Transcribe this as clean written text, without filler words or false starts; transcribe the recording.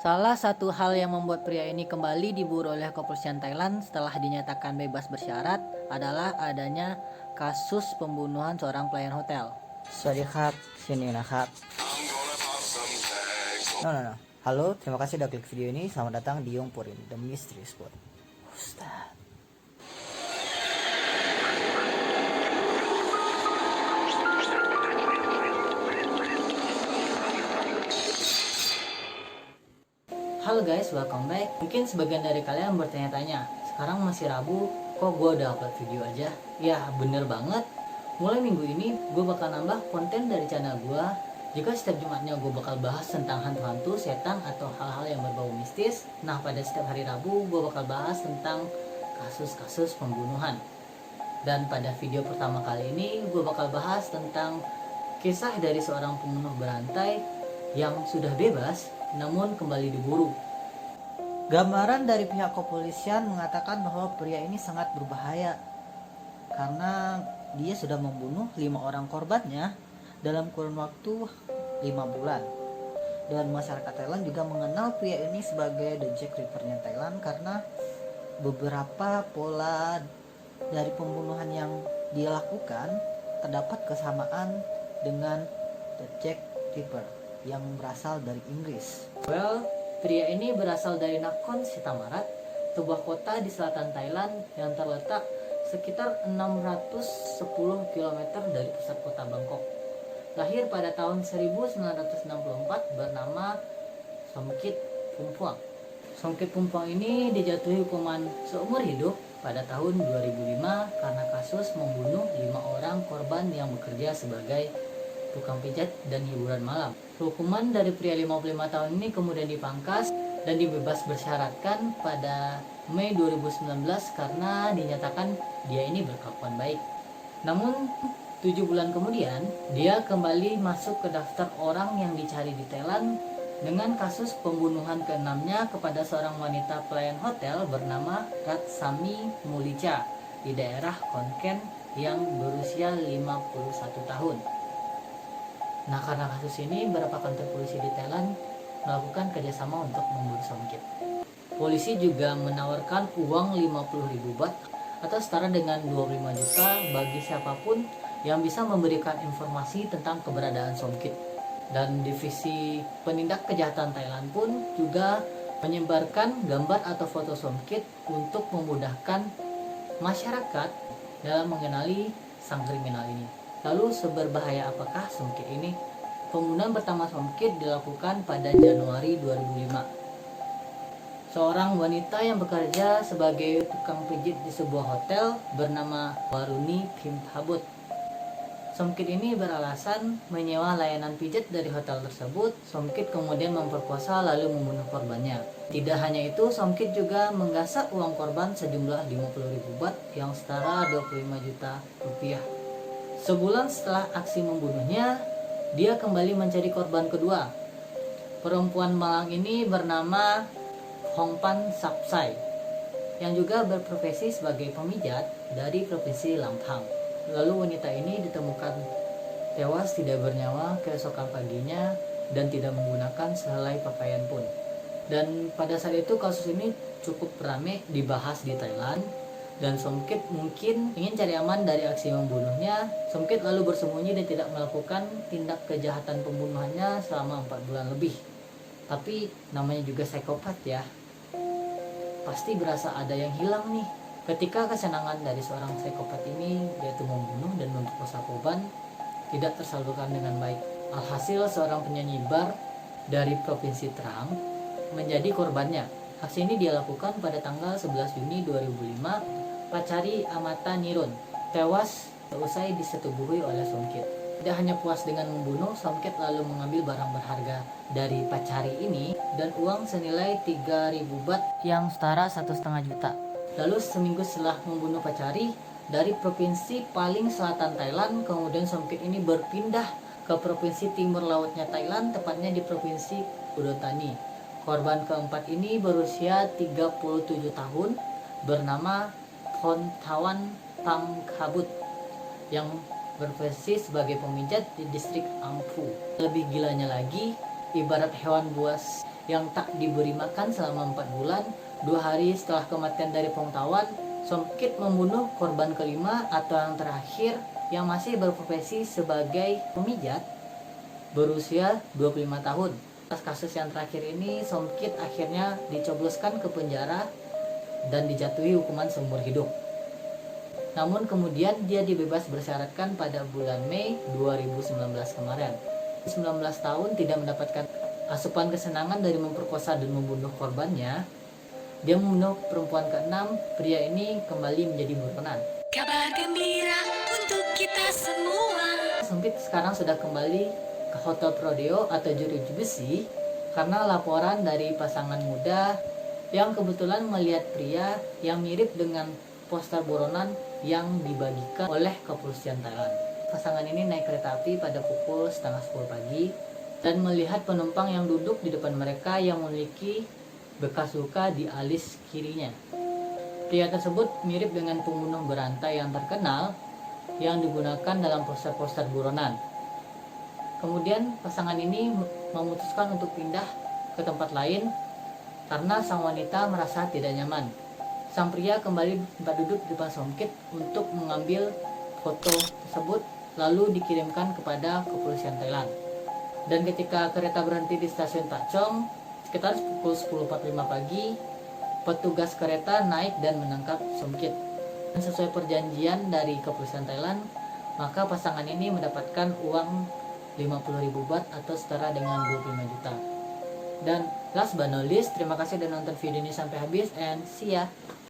Salah satu hal yang membuat pria ini kembali diburu oleh kepolisian Thailand setelah dinyatakan bebas bersyarat adalah adanya kasus pembunuhan seorang pelayan hotel. สวัสดีครับชื่อนิวนะครับ No. Halo, terima kasih udah klik video ini. Selamat datang di Yongpurin, The Mystery Spot. Ustaz. Halo guys, welcome back. Mungkin sebagian dari kalian bertanya-tanya, sekarang masih Rabu, kok gue udah upload video aja? Ya bener banget, mulai minggu ini gue bakal nambah konten dari channel gue. Jika setiap Jumatnya gue bakal bahas tentang hantu-hantu, setan, atau hal-hal yang berbau mistis, nah pada setiap hari Rabu gue bakal bahas tentang kasus-kasus pembunuhan. Dan pada video pertama kali ini gue bakal bahas tentang kisah dari seorang pembunuh berantai yang sudah bebas namun kembali diburu. Gambaran dari pihak kepolisian mengatakan bahwa pria ini sangat berbahaya karena dia sudah membunuh 5 orang korbannya dalam kurun waktu 5 bulan. Dan masyarakat Thailand juga mengenal pria ini sebagai The Jack Ripper-nya Thailand karena beberapa pola dari pembunuhan yang dia lakukan terdapat kesamaan dengan The Jack Ripper yang berasal dari Inggris. Pria ini berasal dari Nakhon Sitamarat, sebuah kota di selatan Thailand yang terletak sekitar 610 km dari pusat kota Bangkok. Lahir pada tahun 1964 bernama Somkit Pumpuang. Somkit Pumpuang ini dijatuhi hukuman seumur hidup pada tahun 2005 karena kasus membunuh 5 orang korban yang bekerja sebagai tukang pijat dan hiburan malam. Hukuman dari pria 55 tahun ini kemudian dipangkas dan dibebas bersyaratkan pada Mei 2019 karena dinyatakan dia ini berkelakuan baik. Namun 7 bulan kemudian dia kembali masuk ke daftar orang yang dicari di Thailand dengan kasus pembunuhan keenamnya kepada seorang wanita pelayan hotel bernama Ratsami Mulicha di daerah Khon Kaen yang berusia 51 tahun. Nah, karena kasus ini, beberapa kantor polisi di Thailand melakukan kerjasama untuk memburu Somkit. Polisi juga menawarkan uang 50.000 baht atau setara dengan 25 juta bagi siapapun yang bisa memberikan informasi tentang keberadaan Somkit. Dan divisi penindak kejahatan Thailand pun juga menyebarkan gambar atau foto Somkit untuk memudahkan masyarakat dalam mengenali sang kriminal ini. Lalu seberbahaya apakah Somkit ini? Pembunuhan pertama Somkit dilakukan pada Januari 2005. Seorang wanita yang bekerja sebagai tukang pijit di sebuah hotel bernama Waruni Pimphabut. Somkit ini beralasan menyewa layanan pijat dari hotel tersebut. Somkit kemudian memperkosa lalu membunuh korbannya. Tidak hanya itu, Somkit juga menggasak uang korban sejumlah 50.000 baht yang setara 25 juta rupiah. Sebulan setelah aksi membunuhnya, dia kembali mencari korban kedua. Perempuan malang ini bernama Hongpan Sapsai, yang juga berprofesi sebagai pemijat dari provinsi Lampang. Lalu wanita ini ditemukan tewas tidak bernyawa keesokan paginya dan tidak menggunakan sehelai pakaian pun. Dan pada saat itu kasus ini cukup ramai dibahas di Thailand. Dan Somkit mungkin ingin cari aman dari aksi membunuhnya. Somkit lalu bersembunyi dan tidak melakukan tindak kejahatan pembunuhannya selama 4 bulan lebih. Tapi namanya juga psikopat ya, pasti berasa ada yang hilang nih. Ketika kesenangan dari seorang psikopat ini, yaitu membunuh dan memperkosa korban, tidak tersalurkan dengan baik. Alhasil seorang penyanyi bar dari provinsi Trang menjadi korbannya. Aksi ini dia lakukan pada tanggal 11 Juni 2005. Pacari Amata Nirun tewas seusai disetubuhi oleh Somkit. Tidak hanya puas dengan membunuh, Somkit lalu mengambil barang berharga dari Pacari ini dan uang senilai 3.000 baht yang setara 1,5 juta. Lalu seminggu setelah membunuh Pacari dari provinsi paling selatan Thailand, kemudian Somkit ini berpindah ke provinsi timur lautnya Thailand, tepatnya di provinsi Udon Thani. Korban keempat ini berusia 37 tahun bernama Khontawan Pangkhabut yang berprofesi sebagai pemijat di distrik Angpu. Lebih gilanya lagi, ibarat hewan buas yang tak diberi makan selama 4 bulan. 2 hari setelah kematian dari Pongtawan, Somkit membunuh korban kelima atau yang terakhir yang masih berprofesi sebagai pemijat berusia 25 tahun. Atas kasus yang terakhir ini, Somkit akhirnya dicobloskan ke penjara dan dijatuhi hukuman seumur hidup. Namun kemudian dia dibebas bersyaratkan pada bulan Mei 2019 kemarin. 19 tahun tidak mendapatkan asupan kesenangan dari memperkosa dan membunuh korbannya. Dia membunuh perempuan ke-6. Pria ini kembali menjadi buronan. Kabar gembira untuk kita semua. Somkit sekarang sudah kembali ke Hotel Prodeo atau Jeruji Besi karena laporan dari pasangan muda yang kebetulan melihat pria yang mirip dengan poster buronan yang dibagikan oleh kepolisian Thailand. Pasangan ini naik kereta api pada pukul setengah 10 pagi dan melihat penumpang yang duduk di depan mereka yang memiliki bekas luka di alis kirinya. Pria tersebut mirip dengan pembunuh berantai yang terkenal yang digunakan dalam poster-poster buronan. Kemudian pasangan ini memutuskan untuk pindah ke tempat lain karena sang wanita merasa tidak nyaman. Sang pria kembali tempat duduk di depan Somkit untuk mengambil foto tersebut lalu dikirimkan kepada kepolisian Thailand. Dan ketika kereta berhenti di stasiun Tak Chong sekitar pukul 10.45 pagi, petugas kereta naik dan menangkap Somkit. Dan sesuai perjanjian dari kepolisian Thailand, maka pasangan ini mendapatkan uang 50.000 baht atau setara dengan 25 juta. Dan last but not least, terima kasih sudah nonton video ini sampai habis and see ya.